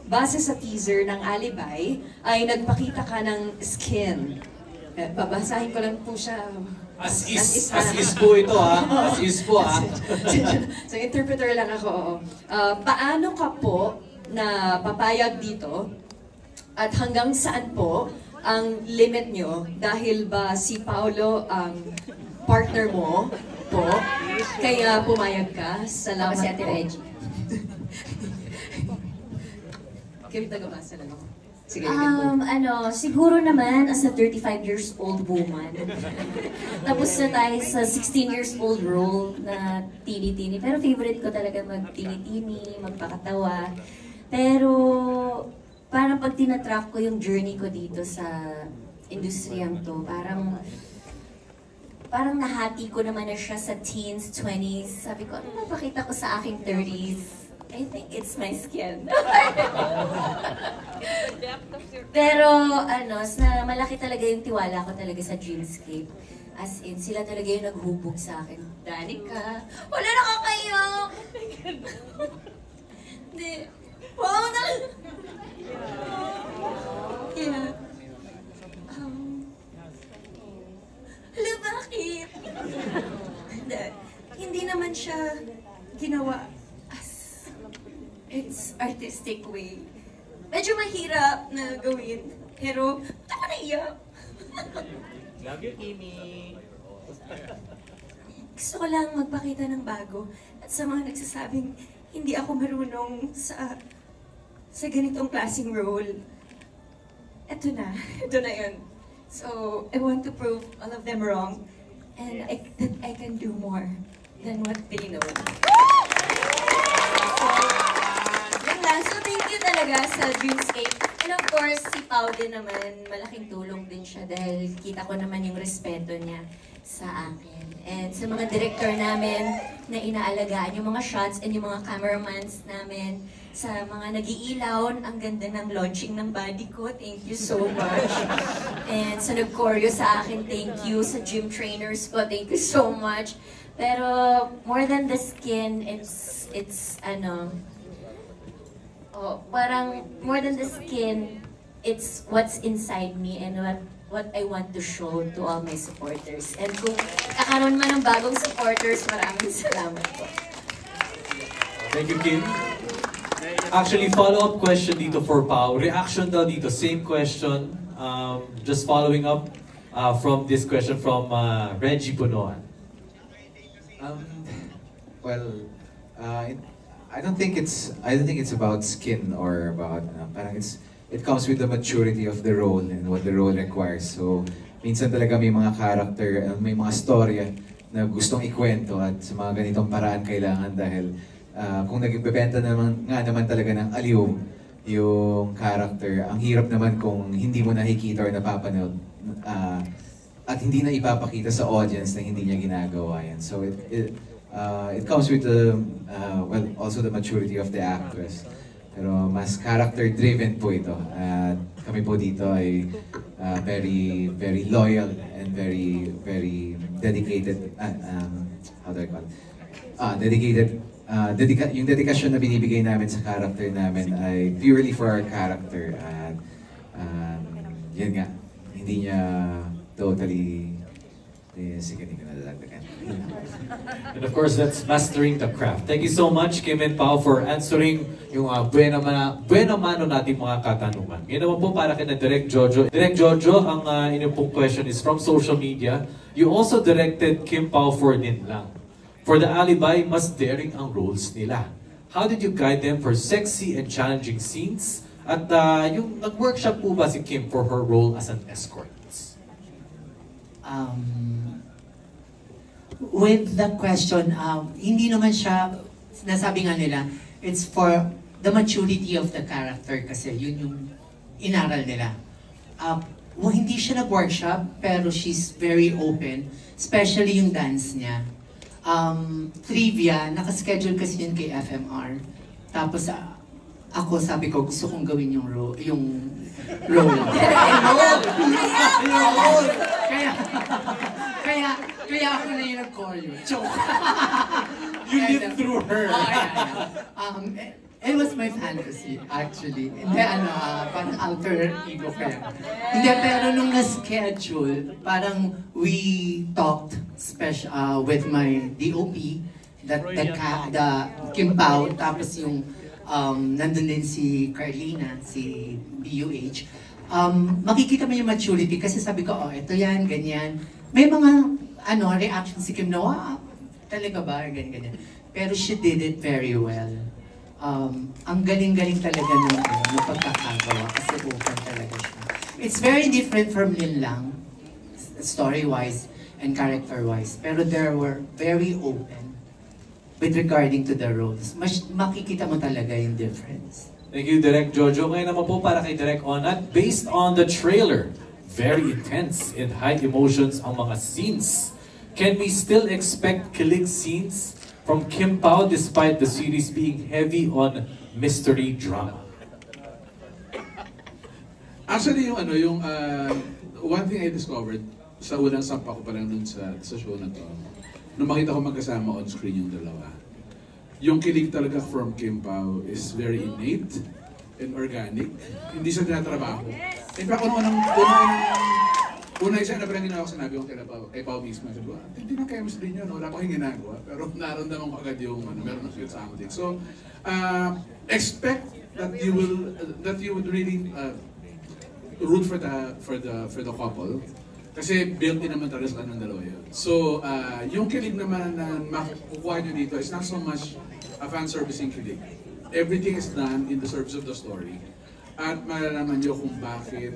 Base sa teaser ng Alibay, ay nagpakita ka ng skin. Babasahin ko lang po siya. As is po ito ha. As is po ha. So interpreter lang ako. Paano ka po na papayag dito? At hanggang saan po ang limit nyo? Dahil ba si Paolo ang partner mo po? Kaya pumayag ka? Salamat si Ate po. Reggie. Kim, tagabasa lang ako. Sige, siguro naman as a 35 years old woman. Tapos na tayo sa 16 years old role na tini-tini. Pero favorite ko talaga mag-tini-tini, magpakatawa. Pero parang pag tinatrack ko yung journey ko dito sa industriyang to, parang nahati ko naman na siya sa teens, 20s. Sabi ko, ano mapakita ko sa aking 30s? I think it's my skin. Pero malaki talaga yung tiwala ko talaga sa Dreamscape. As in, sila talaga yung naghubog sa akin. Danica, wala na kakayak! Hindi. Wow na! Yeah. Hala, bakit? Hindi naman siya ginawa it's artistic way. Medyo mahirap na gawin, pero ako naiyak. Love you, Kimi. Gusto ko lang magpakita ng bago at sa mga nagsasabing hindi ako marunong sa ganitong klaseng role. Ito na yun. So, I want to prove all of them wrong and that I can do more than what they know. So thank you talaga sa Dreamscape. And of course, si Pao din naman, malaking tulong din siya dahil kita ko naman yung respeto niya sa akin. And sa mga director namin na inaalagaan yung mga shots and yung mga cameramans namin, sa mga nag-iilaw, ang ganda ng launching ng body ko, thank you so much. And sa nag-choreo sa akin, thank you. Sa gym trainers ko, thank you so much. Pero more than the skin, it's parang more than the skin, it's what's inside me and what I want to show to all my supporters. And kung kakaroon man ng bagong supporters, maraming salamat po. Thank you, Kim. Actually, follow-up question dito for Pao. Reaction daw dito, same question. Just following up from this question from Reggie Punoan. I don't think it's about skin or about parang it comes with the maturity of the role and what the role requires. So minsan talaga may mga character, may mga storya na gustong ikwento at sa mga ganitong paraan kailangan dahil kung nagbebenta naman talaga ng aliw yung character, ang hirap naman kung hindi mo nakikita or napapanood at hindi na ipapakita sa audience na hindi niya ginagawa yan. So it comes with also the maturity of the actress. Pero mas character-driven po ito. At kami po dito ay very loyal and very dedicated. How do I call it? Dedicated. Yung dedikasyon na binibigay namin sa character namin ay purely for our character. At yun nga, hindi niya totally. Sige, hindi ko nalalagdagan. And of course, that's mastering the craft. Thank you so much, Kim and Pao, for answering yung buena mano natin mga katanungan. Ngayon naman po para kay Direk Jojo. Direk Jojo, ang inyong pong question is from social media. You also directed Kim Pao for Ninlang. For the Alibay, mas daring ang roles nila. How did you guide them for sexy and challenging scenes? At yung nag-workshop po ba si Kim for her role as an escort? With the question, hindi naman siya, nasabi nga nila, it's for the maturity of the character kasi yun yung inaral nila. Hindi siya nag-workshop, pero she's very open, especially yung dance niya. Trivia, nakaschedule kasi yun kay FMR. Tapos ako sabi ko, gusto kong gawin yung role. Kaya ako na yung nag-call yun. Joke. You lived through her. It was my fantasy, actually. Hindi, parang alter ego kaya. Hindi, pero nung na-schedule, parang we talked with my DOP, the Kim Pao, tapos yung nandun din si Carlina, si BUH. Makikita mo yung maturity kasi sabi ko, oh, ito yan, ganyan. May mga reaction si Kim na, wow, talaga ba? Ganyan. Pero she did it very well. Ang galing-galing talaga ng pagkakagawa kasi open talaga siya. It's very different from Lin Lang, story-wise and character-wise. Pero they were very open with regarding to the roles. Makikita mo talaga yung difference. Thank you, Direk Jojo. Ngayon naman po para kay Direk Onat, based on the trailer, very intense and high emotions ang mga scenes. Can we still expect kilig scenes from Kim Pao despite the series being heavy on mystery drama? Actually, one thing I discovered sa unang sampa ko pa lang dun sa show na to, nung makita ko magkasama on screen yung dalawa, yung kilig talaga from Kim Pao is very innate and organic. Hindi siya tinatrabaho. In fact, una isa na parang ginawa ko sinabi ko kay Pao mismo. Sabi ko, hindi na chemistry nyo, wala pa kayong ginagawa. Pero naramdaman ko agad yung meron na feel something. So, expect that you would really root for the couple. Kasi built-in naman talaga sa ng dalawa yun. So, yung kilig naman na makukuha nyo dito is not so much a fan-servicing kilig. Everything is done in the service of the story. At malalaman nyo kung bakit,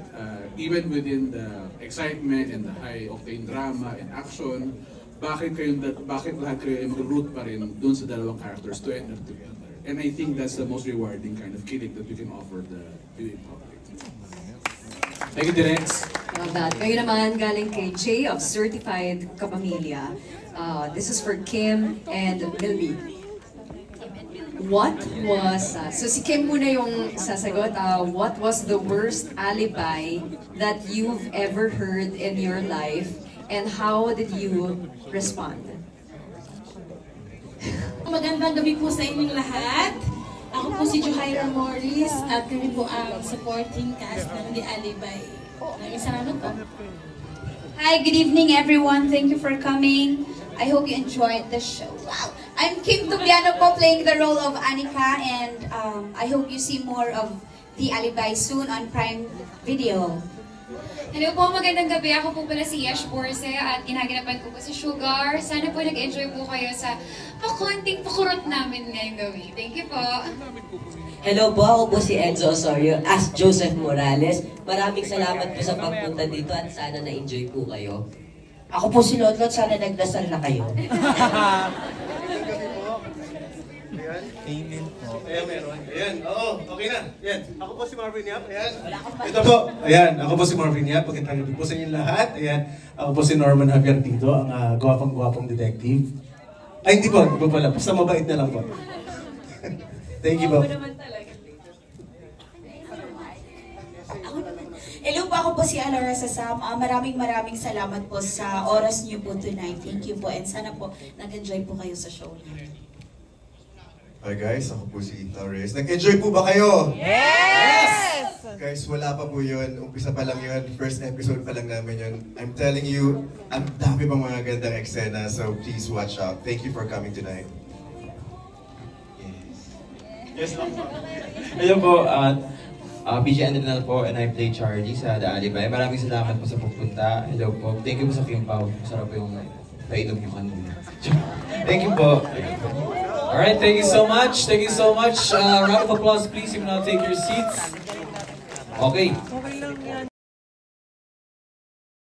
even within the excitement and the high-octane drama and action, bakit lahat kayo ay mag-root pa rin dun sa dalawang characters to end up together. And I think that's the most rewarding kind of kilig that we can offer the viewing public. Thank you, Direx. Well, that. Kayo naman galing kay Jay of Certified Kapamilya. This is for Kim and Milby. What was, so si Kim muna yung sasagot, what was the worst alibi that you've ever heard in your life and how did you respond? Magandang gabi po sa inyong lahat. Ako po si Johaira Morris at kami po ang supporting cast ng The Alibay. Maraming salamat po. Hi, good evening everyone. Thank you for coming. I hope you enjoyed the show. Wow! I'm Kim Tubiano po playing the role of Anika and I hope you see more of The Alibay soon on Prime Video. Hello po, magandang gabi. Ako po pala si Yesh Borse at ginaganapan ko po si Sugar. Sana po nag-enjoy po kayo sa pakonting pakurot namin ngayong gabi. Thank you po. Hello po, ako po si Enzo Osorio as Joseph Morales. Maraming salamat po sa pagpunta dito at sana na-enjoy po kayo. Ako po si Lotlot, sana nagdasal na kayo. Amen po. Ayan, meron. Ayan, oo, okay na. Ayan, ako po si Marvin Yap. Ayan, ito po. Ayan, ako po si Marvin Yap. Pagkatapos po sa inyo lahat. Ayan, ako po si Norman Javier dito, ang gwapang-gwapang detective. Ay, hindi po pala. Basta mabait na lang po. Thank you po. Hello po, ako po si Alora Sasam. Maraming salamat po sa oras niyo po tonight. Thank you po and sana po nag-enjoy po kayo sa show niyo. Hi guys, ako po si Torres. Nag-enjoy po ba kayo? Yes! Guys, wala pa po yun. Umpisa pa lang yun. First episode pa lang namin yun. I'm telling you, ang dami pang mga gandang eksena. So please watch out. Thank you for coming tonight. Yes lang po. Hello po, PJ Andrenal po and I play Charlie sa The Alibay. Maraming salamat po sa pagpunta. Hello po. Thank you po sa Kim Pao. Masarap po yung nainom nyo kanina. Thank you po. Alright, thank you so much. Thank you so much. Round of applause please. You can now take your seats. Okay.